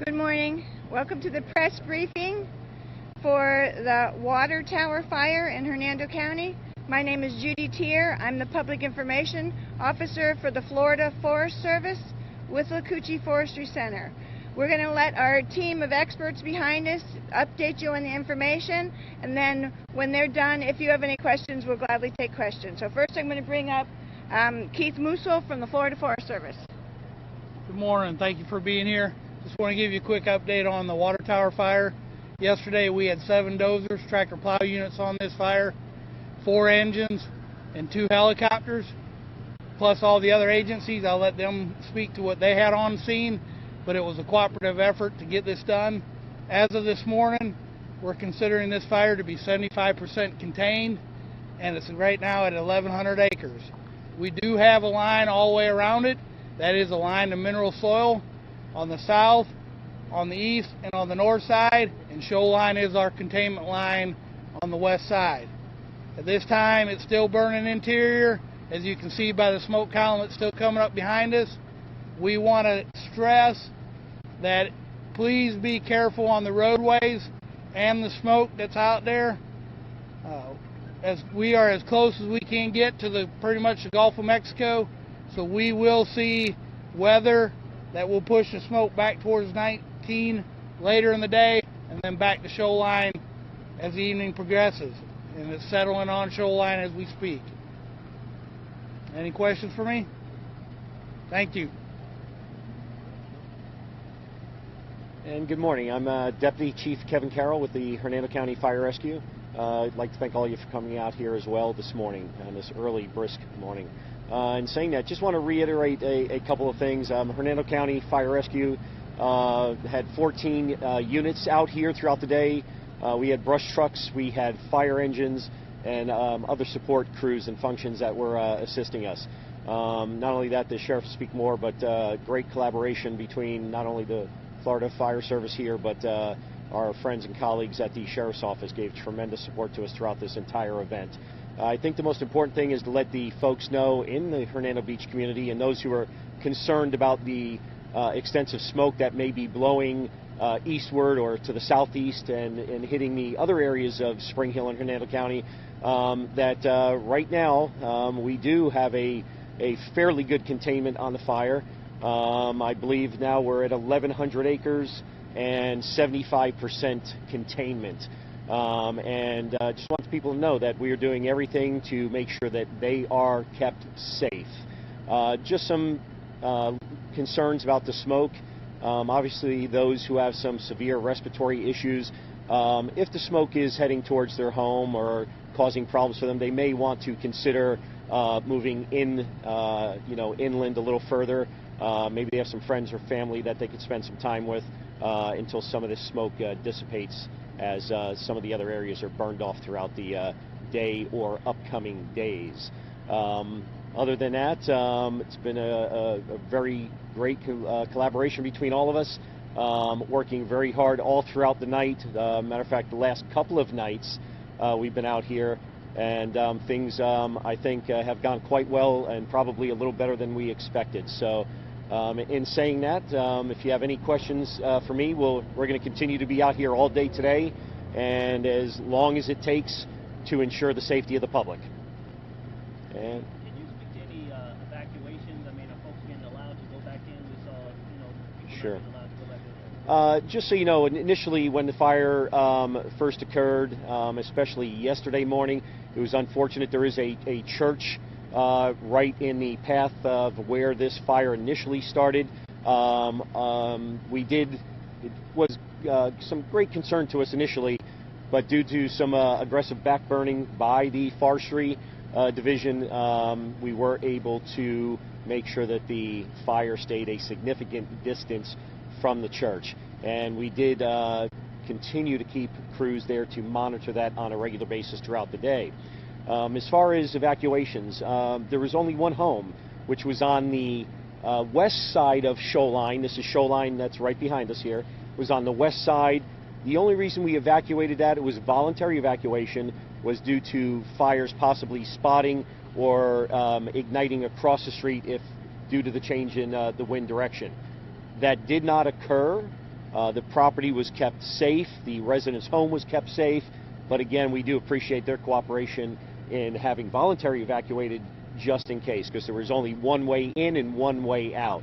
Good morning. Welcome to the press briefing for the water tower fire in Hernando County. My name is Judy Tier. I'm the Public Information Officer for the Florida Forest Service with Wildfire Forestry Center. We're going to let our team of experts behind us update you on the information, and then when they're done, if you have any questions, we'll gladly take questions. So first I'm going to bring up Keith Musil from the Florida Forest Service. Good morning. Thank you for being here. Just want to give you a quick update on the water tower fire. Yesterday we had 7 dozers, tractor plow units on this fire, 4 engines, and 2 helicopters, plus all the other agencies. I'll let them speak to what they had on scene, but it was a cooperative effort to get this done. As of this morning, we're considering this fire to be 75% contained, and it's right now at 1,100 acres. We do have a line all the way around it. That is a line of mineral soil on the south, on the east, and on the north side, and shoreline is our containment line on the west side. At this time, it's still burning interior. As you can see by the smoke column that's still coming up behind us. We want to stress that please be careful on the roadways and the smoke that's out there. As we are as close as we can get to pretty much the Gulf of Mexico, so we will see weather that will push the smoke back towards 19 later in the day, and then back to shoreline as the evening progresses, and it's settling on shoreline as we speak. Any questions for me? Thank you. And good morning. I'm Deputy Chief Kevin Carroll with the Hernando County Fire Rescue. I'd like to thank all of you for coming out here as well this morning, on this early, brisk morning. In saying that, just want to reiterate a couple of things. Hernando County Fire Rescue had 14 units out here throughout the day. We had brush trucks, we had fire engines, and other support crews and functions that were assisting us. Not only that, the sheriff will speak more, but great collaboration between not only the Florida Fire Service here, but our friends and colleagues at the Sheriff's Office gave tremendous support to us throughout this entire event. I think the most important thing is to let the folks know in the Hernando Beach community, and those who are concerned about the extensive smoke that may be blowing eastward or to the southeast and hitting the other areas of Spring Hill and Hernando County, that right now we do have a fairly good containment on the fire. I believe now we're at 1,100 acres and 75% containment. And just want people to know that we are doing everything to make sure that they are kept safe. Just some concerns about the smoke. Obviously, those who have some severe respiratory issues, if the smoke is heading towards their home or causing problems for them, they may want to consider moving in, inland a little further. Maybe they have some friends or family that they could spend some time with until some of this smoke dissipates, as some of the other areas are burned off throughout the day or upcoming days. Other than that, it's been a very great collaboration between all of us, working very hard all throughout the night. Matter of fact, the last couple of nights we've been out here, and things I think have gone quite well and probably a little better than we expected. So in saying that, if you have any questions for me, we're going to continue to be out here all day today, and as long as it takes to ensure the safety of the public. And can you speak to any evacuations? I mean, are folks being allowed to go back in? We saw, Sure. Allowed to go back in. Just so you know, initially when the fire first occurred, especially yesterday morning, it was unfortunate. There is a church right in the path of where this fire initially started. It was some great concern to us initially, but due to some aggressive backburning by the forestry division, we were able to make sure that the fire stayed a significant distance from the church. And we did continue to keep crews there to monitor that on a regular basis throughout the day. As far as evacuations, there was only one home, which was on the west side of shoreline. This is shoreline that's right behind us here. It was on the west side. The only reason we evacuated that, it was a voluntary evacuation, was due to fires possibly spotting or igniting across the street due to the change in the wind direction. That did not occur. The property was kept safe, the resident's home was kept safe, but again, we do appreciate their cooperation in having voluntary evacuated just in case, because there was only one way in and one way out.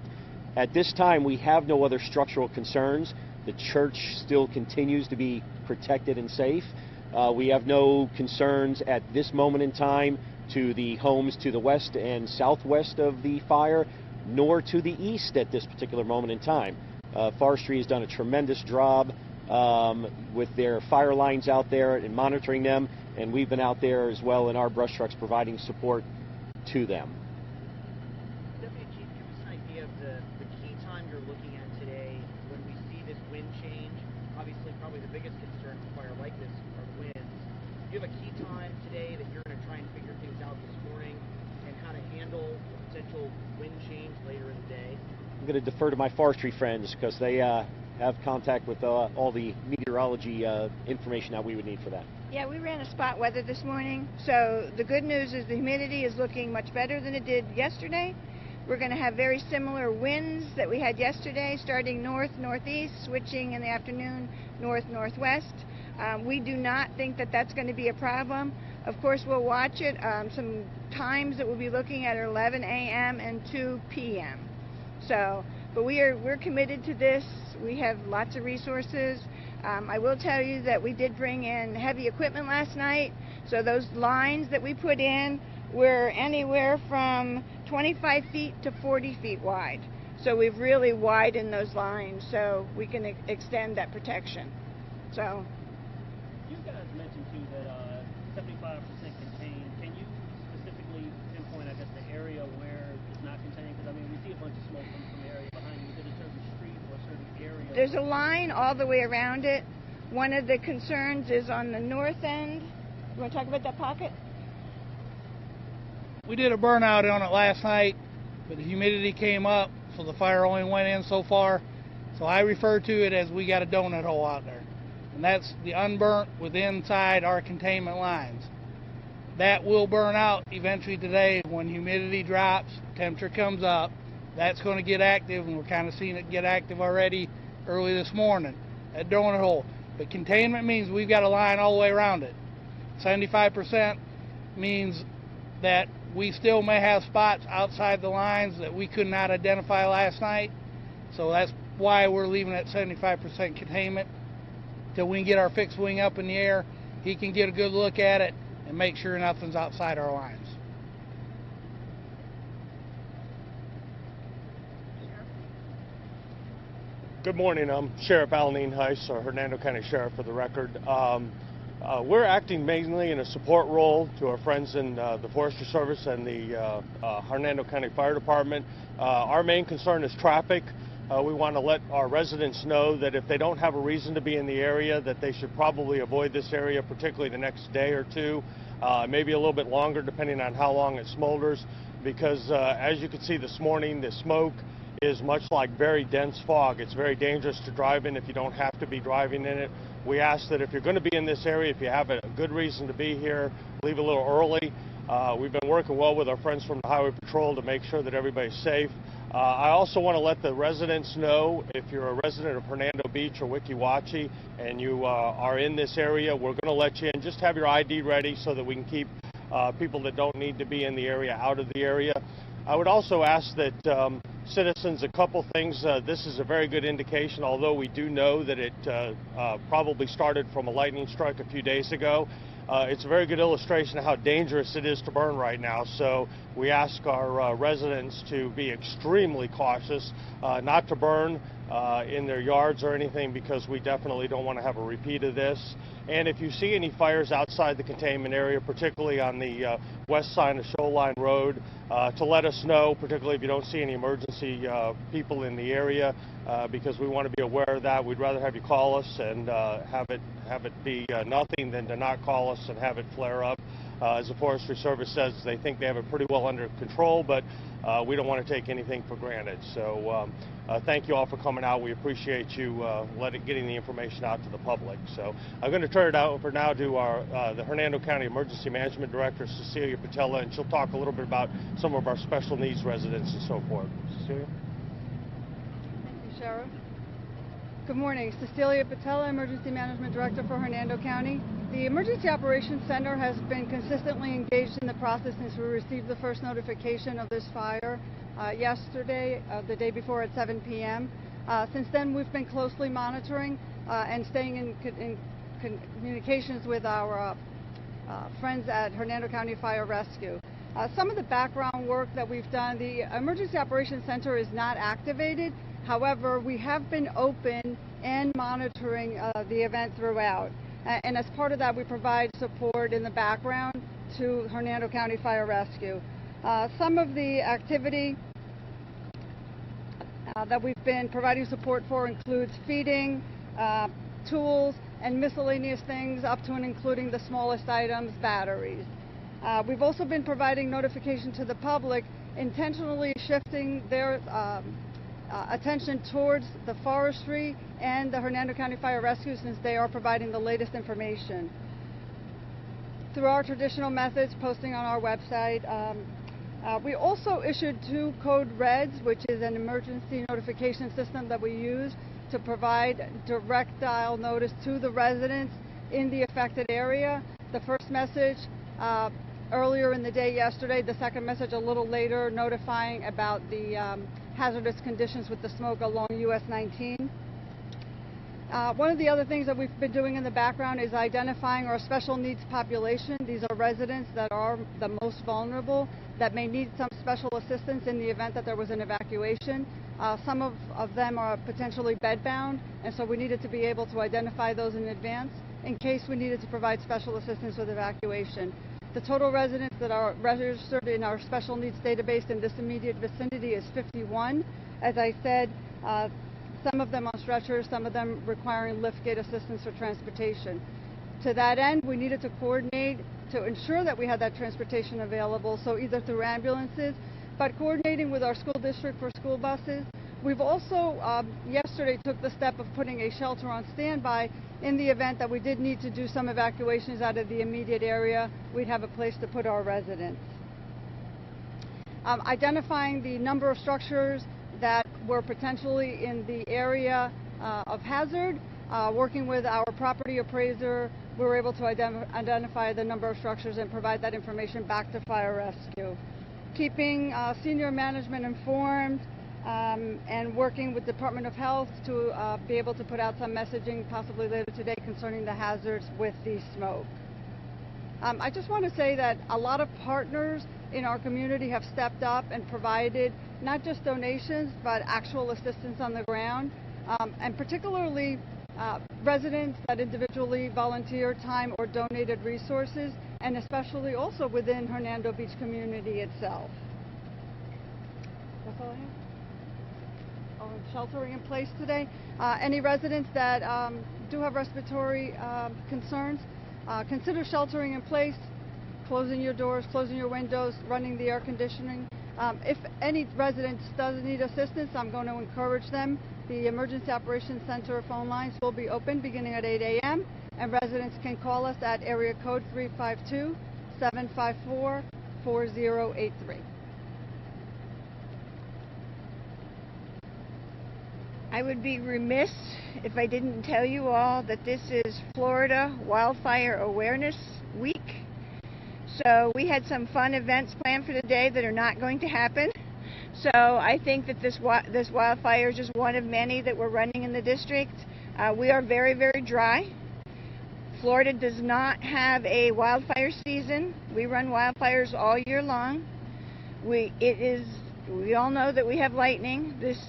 At this time, we have no other structural concerns. The church still continues to be protected and safe. We have no concerns at this moment in time to the homes to the west and southwest of the fire, nor to the east at this particular moment in time. Forestry has done a tremendous job with their fire lines out there and monitoring them, and we've been out there as well in our brush trucks providing support to them. Deputy Chief, give us an idea of the key time you're looking at today when we see this wind change. Obviously, probably the biggest concern with fire like this are the winds. Do you have a key time today that you're going to try and figure things out this morning and how to handle the potential wind change later in the day? I'm going to defer to my forestry friends because they have contact with all the meteorology information that we would need for that. Yeah, we ran a spot weather this morning, so the good news is the humidity is looking much better than it did yesterday. We're going to have very similar winds that we had yesterday, starting north-northeast, switching in the afternoon north-northwest. We do not think that that's going to be a problem. Of course, we'll watch it. Some times that we'll be looking at are 11 a.m. and 2 p.m. So, but we're committed to this. We have lots of resources. I will tell you that we did bring in heavy equipment last night, so those lines that we put in were anywhere from 25 feet to 40 feet wide. So we've really widened those lines so we can extend that protection. So. You guys mentioned too that 75% contained. Can you specifically pinpoint, I guess, the area where it's not contained? Because I mean, we see a bunch of smoke coming from the area behind you. Is it a certain street or a certain area? There's a line all the way around it. One of the concerns is on the north end. You want to talk about that pocket? We did a burnout on it last night, but the humidity came up, so the fire only went in so far. So I refer to it as we got a donut hole out there. And that's the unburnt with inside our containment lines. That will burn out eventually today when humidity drops, temperature comes up. That's going to get active, and we're kind of seeing it get active already early this morning, that donut hole. But containment means we've got a line all the way around it. 75% means that we still may have spots outside the lines that we could not identify last night. So that's why we're leaving at 75% containment till we can get our fixed wing up in the air. He can get a good look at it and make sure nothing's outside our lines. Good morning. I'm Sheriff Alan Heiss, Hernando County Sheriff for the record. We're acting mainly in a support role to our friends in the Forestry Service and the Hernando County Fire Department. Our main concern is traffic. We want to let our residents know that if they don't have a reason to be in the area, that they should probably avoid this area, particularly the next day or two, maybe a little bit longer depending on how long it smolders, because as you can see this morning, the smoke is much like very dense fog. It's very dangerous to drive in if you don't have to be driving in it. We ask that if you're going to be in this area, if you have a good reason to be here, leave a little early. We've been working well with our friends from the Highway Patrol to make sure that everybody's safe. I also want to let the residents know, if you're a resident of Hernando Beach or Weeki Wachee and you are in this area, we're going to let you in. Just have your ID ready so that we can keep people that don't need to be in the area out of the area. I would also ask that citizens, a couple things. This is a very good indication, although we do know that it probably started from a lightning strike a few days ago. It's a very good illustration of how dangerous it is to burn right now. So we ask our residents to be extremely cautious, not to burn in their yards or anything, because we definitely don't want to have a repeat of this. And if you see any fires outside the containment area, particularly on the west side of Shoreline Road, to let us know, particularly if you don't see any emergency people in the area, because we want to be aware of that. We'd rather have you call us and have it be nothing than to not call us and have it flare up. As the Forestry Service says, they think they have it pretty well under control, but we don't want to take anything for granted. So thank you all for coming out. We appreciate you getting the information out to the public. So I'm going to turn it over now to the Hernando County Emergency Management Director, Cecilia Patella, and she'll talk a little bit about some of our special needs residents and so forth. Cecilia? Thank you, Sheriff. Good morning. Cecilia Patella, Emergency Management Director for Hernando County. The Emergency Operations Center has been consistently engaged in the process since we received the first notification of this fire yesterday, the day before at 7 p.m. Since then, we've been closely monitoring and staying in communications with our friends at Hernando County Fire Rescue. Some of the background work that we've done, the Emergency Operations Center is not activated. However, we have been open and monitoring the event throughout. And as part of that, we provide support in the background to Hernando County Fire Rescue. Some of the activity that we've been providing support for includes feeding, tools, and miscellaneous things up to and including the smallest items, batteries. We've also been providing notification to the public, intentionally shifting their attention towards the forestry and the Hernando County Fire Rescue since they are providing the latest information. Through our traditional methods, posting on our website, we also issued 2 code reds, which is an emergency notification system that we use to provide direct dial notice to the residents in the affected area. The first message earlier in the day yesterday, the second message a little later notifying about the hazardous conditions with the smoke along US 19. One of the other things that we've been doing in the background is identifying our special needs population. These are residents that are the most vulnerable, that may need some special assistance in the event that there was an evacuation. Some of them are potentially bedbound, and so we needed to be able to identify those in advance in case we needed to provide special assistance with evacuation. The total residents that are registered in our special needs database in this immediate vicinity is 51. As I said, some of them on stretchers, some of them requiring liftgate assistance for transportation. To that end, we needed to coordinate to ensure that we had that transportation available, so either through ambulances, but coordinating with our school district for school buses. We've also yesterday took the step of putting a shelter on standby in the event that we did need to do some evacuations out of the immediate area. We'd have a place to put our residents. Identifying the number of structures that were potentially in the area of hazard, working with our property appraiser, we were able to identify the number of structures and provide that information back to Fire Rescue. Keeping senior management informed, and working with Department of Health to be able to put out some messaging possibly later today concerning the hazards with the smoke. I just want to say that a lot of partners in our community have stepped up and provided not just donations but actual assistance on the ground, and particularly residents that individually volunteered time or donated resources, and especially also within Hernando Beach community itself. That's all I have. Sheltering in place today. Any residents that do have respiratory concerns, consider sheltering in place, closing your doors, closing your windows, running the air conditioning. If any resident does need assistance, I'm going to encourage them. The Emergency Operations Center phone lines will be open beginning at 8 a.m. and residents can call us at area code 352-754-4083. I would be remiss if I didn't tell you all that this is Florida Wildfire Awareness Week. So we had some fun events planned for the day that are not going to happen. So I think that this wildfire is just one of many that we're running in the district. We are very, very dry. Florida does not have a wildfire season. We run wildfires all year long. We all know that we have lightning. This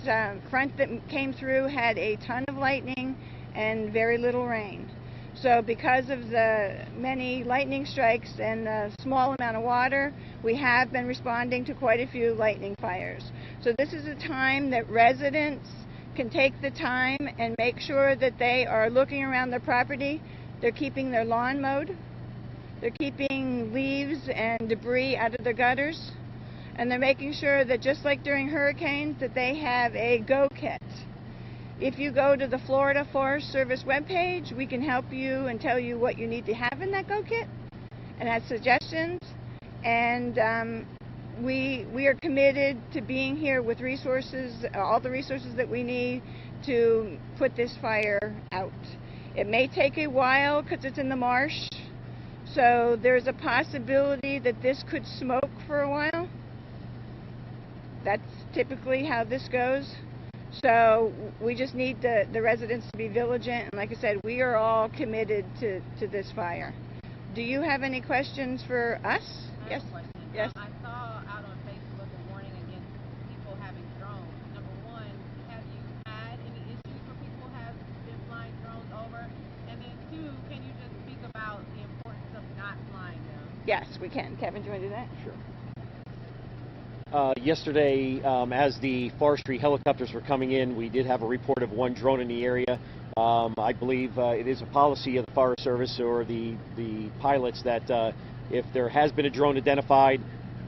front that came through had a ton of lightning and very little rain. So because of the many lightning strikes and the small amount of water, we have been responding to quite a few lightning fires. So this is a time that residents can take the time and make sure that they are looking around their property. They're keeping their lawn mowed. They're keeping leaves and debris out of their gutters. And they're making sure that just like during hurricanes that they have a go kit. If you go to the Florida Forest Service webpage, we can help you and tell you what you need to have in that go kit and have suggestions. And we are committed to being here with resources, all the resources that we need to put this fire out. It may take a while because it's in the marsh, so there's a possibility that this could smoke for a while. That's typically how this goes. So we just need the residents to be vigilant, and like I said, we are all committed to this fire. Do you have any questions for us? Yes. Yes. I saw out on Facebook a warning against people having drones. Number one, have you had any issues where people have been flying drones over? And then two, can you just speak about the importance of not flying them? Yes, we can. Kevin, do you want to do that? Sure. Yesterday, as the forestry helicopters were coming in, we did have a report of one drone in the area. I believe it is a policy of the Forest Service or the pilots that if there has been a drone identified,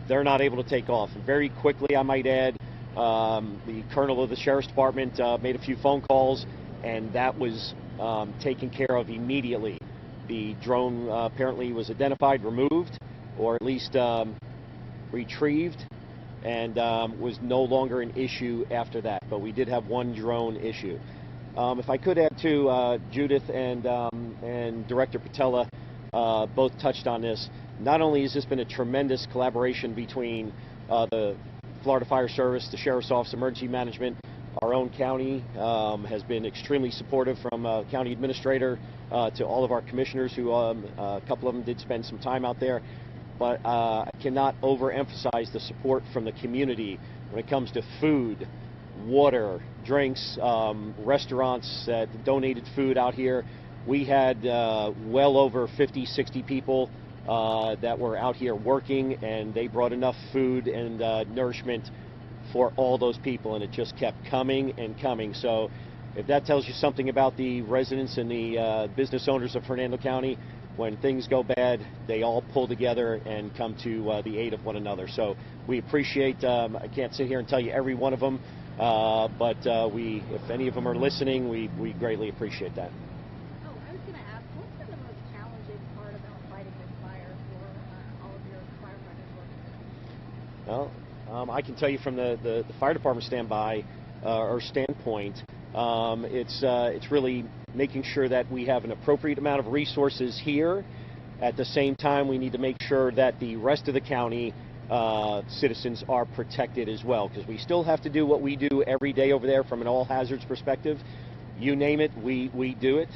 they're not able to take off. And very quickly, I might add, the colonel of the Sheriff's Department made a few phone calls, and that was taken care of immediately. The drone apparently was identified, removed, or at least retrieved, and was no longer an issue after that. But we did have one drone issue. If I could add to Judith and Director Patella both touched on this. Not only has this been a tremendous collaboration between the Florida Fire Service, the Sheriff's Office, Emergency Management, our own county has been extremely supportive, from County Administrator to all of our commissioners, who a couple of them did spend some time out there. But I cannot overemphasize the support from the community when it comes to food, water, drinks, restaurants that donated food out here. We had well over 50, 60 people that were out here working, and they brought enough food and nourishment for all those people, and it just kept coming and coming. So if that tells you something about the residents and the business owners of Hernando County, when things go bad, they all pull together and come to the aid of one another. So we appreciate, I can't sit here and tell you every one of them, but if any of them are listening, we greatly appreciate that. Oh, I was going to ask, what's been the most challenging part about fighting this fire for all of your firefighters working? Well, I can tell you from the fire department standpoint, it's really making sure that we have an appropriate amount of resources here. At the same time, we need to make sure that the rest of the county citizens are protected as well, because we still have to do what we do every day over there from an all hazards perspective. You name it, we do it.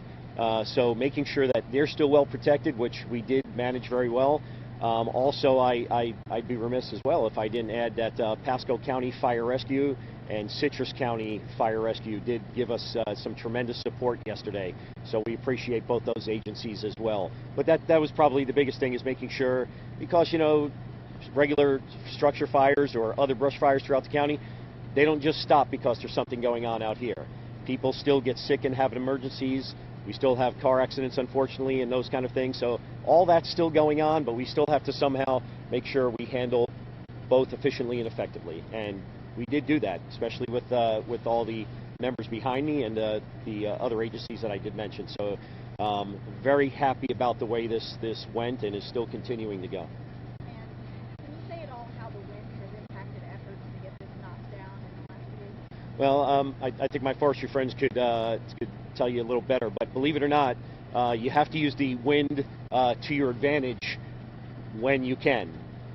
So making sure that they're still well protected, which we did manage very well. Also, I'd be remiss as well if I didn't add that Pasco County Fire Rescue and Citrus County Fire Rescue did give us some tremendous support yesterday. So we appreciate both those agencies as well. But that was probably the biggest thing, is making sure, because, you know, regular structure fires or other brush fires throughout the county, they don't just stop because there's something going on out here. People still get sick and have emergencies. We still have car accidents, unfortunately, and those kind of things. So all that's still going on, but we still have to somehow make sure we handle both efficiently and effectively. And we did do that, especially with all the members behind me and the other agencies that I did mention. So very happy about the way this went and is still continuing to go. And can you say at all how the wind has impacted efforts to get this knocked down in the last week? Well, I think my forestry friends could tell you a little better, but believe it or not, you have to use the wind to your advantage when you can.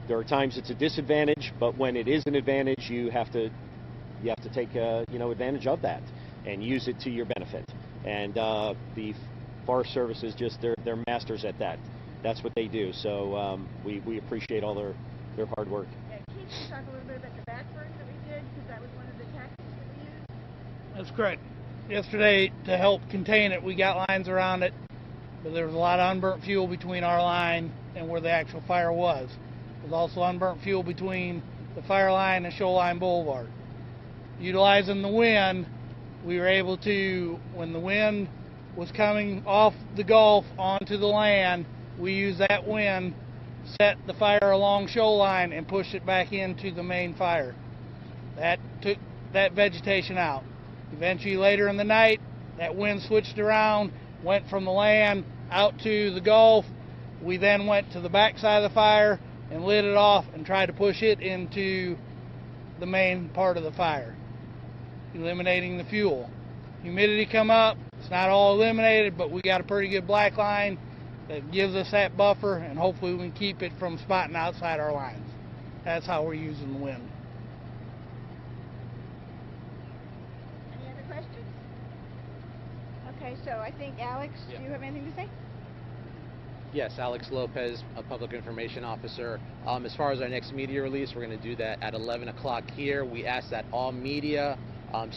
There are times it's a disadvantage, but when it is an advantage, you have to take advantage of that and use it to your benefit. And the Forest Service is just they're masters at that. That's what they do. So we appreciate all their hard work. Yeah, can you talk a little bit about the backburn that we did, because that was one of the tactics that we used? That's correct. Yesterday, to help contain it, we got lines around it, but there was a lot of unburnt fuel between our line and where the actual fire was. There's also unburnt fuel between the fire line and Shoreline Boulevard. Utilizing the wind, we were able to, when the wind was coming off the Gulf onto the land, we used that wind, set the fire along Shoreline, and pushed it back into the main fire. That took that vegetation out. Eventually, later in the night, that wind switched around, went from the land out to the Gulf. We then went to the back side of the fire, and lit it off and tried to push it into the main part of the fire, eliminating the fuel. Humidity come up, it's not all eliminated, but we got a pretty good black line that gives us that buffer, and hopefully we can keep it from spotting outside our lines. That's how we're using the wind. Any other questions? Okay, so I think Alex, do you have anything to say? Yes, Alex Lopez, a public information officer. As far as our next media release, we're going to do that at 11 o'clock here. We ask that all media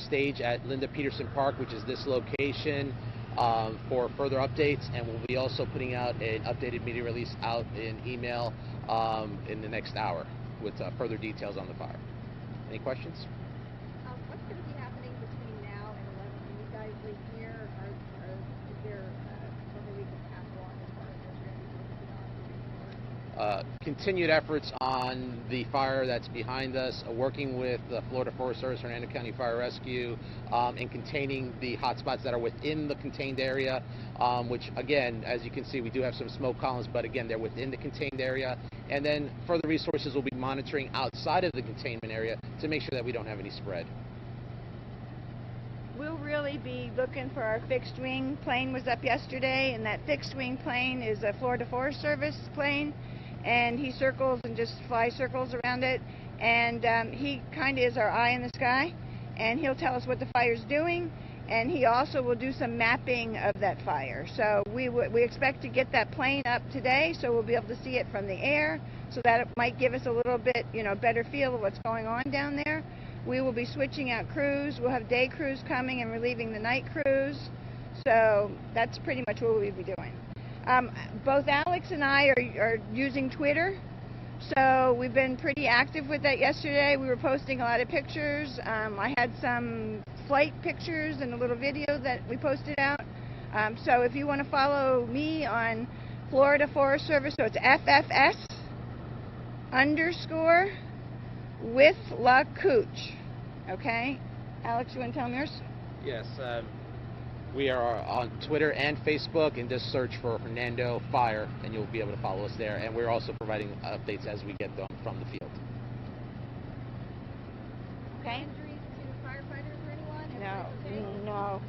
stage at Linda Peterson Park, which is this location, for further updates, and we'll be also putting out an updated media release out in email in the next hour with further details on the fire. Any questions? What's going to be happening between now and 11 when you guys leave here? Is there something we can pass along as far as what you're going to be working on? Continued efforts on the fire that's behind us, working with the Florida Forest Service, Hernando County Fire Rescue, and containing the hotspots that are within the contained area, which again, as you can see, we do have some smoke columns, but again, they're within the contained area. And then further resources will be monitoring outside of the containment area to make sure that we don't have any spread. We'll really be looking for our fixed wing plane. Was up yesterday, and that fixed wing plane is a Florida Forest Service plane, and he circles and just flies circles around it, and he kind of is our eye in the sky, and he'll tell us what the fire's doing, and he also will do some mapping of that fire. So we expect to get that plane up today, so we'll be able to see it from the air, so that it might give us a little bit, better feel of what's going on down there. We will be switching out crews. We'll have day crews coming and relieving the night crews. So that's pretty much what we'll be doing. Both Alex and I are using Twitter, so we've been pretty active with that yesterday. We were posting a lot of pictures. I had some flight pictures and a little video that we posted out. So if you want to follow me on Florida Forest Service, so it's FFS_with La Cooch. Okay? Alex, you want to tell them yours? Yes, we are on Twitter and Facebook, and just search for Hernando Fire, and you'll be able to follow us there. And we're also providing updates as we get them from the field. Okay. Injuries to firefighters or anyone? No,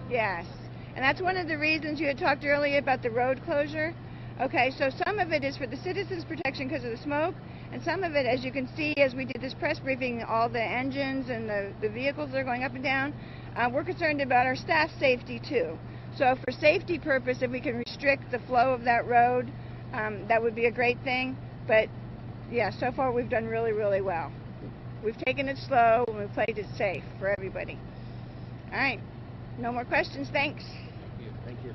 yes. And that's one of the reasons you had talked earlier about the road closure. Okay, so some of it is for the citizens' protection because of the smoke, and some of it, as you can see, as we did this press briefing, all the engines and the vehicles that are going up and down, we're concerned about our staff safety too. So for safety purpose, if we can restrict the flow of that road, that would be a great thing. But yeah, so far we've done really, really well. We've taken it slow and we've played it safe for everybody. All right, no more questions, thanks. Thank you.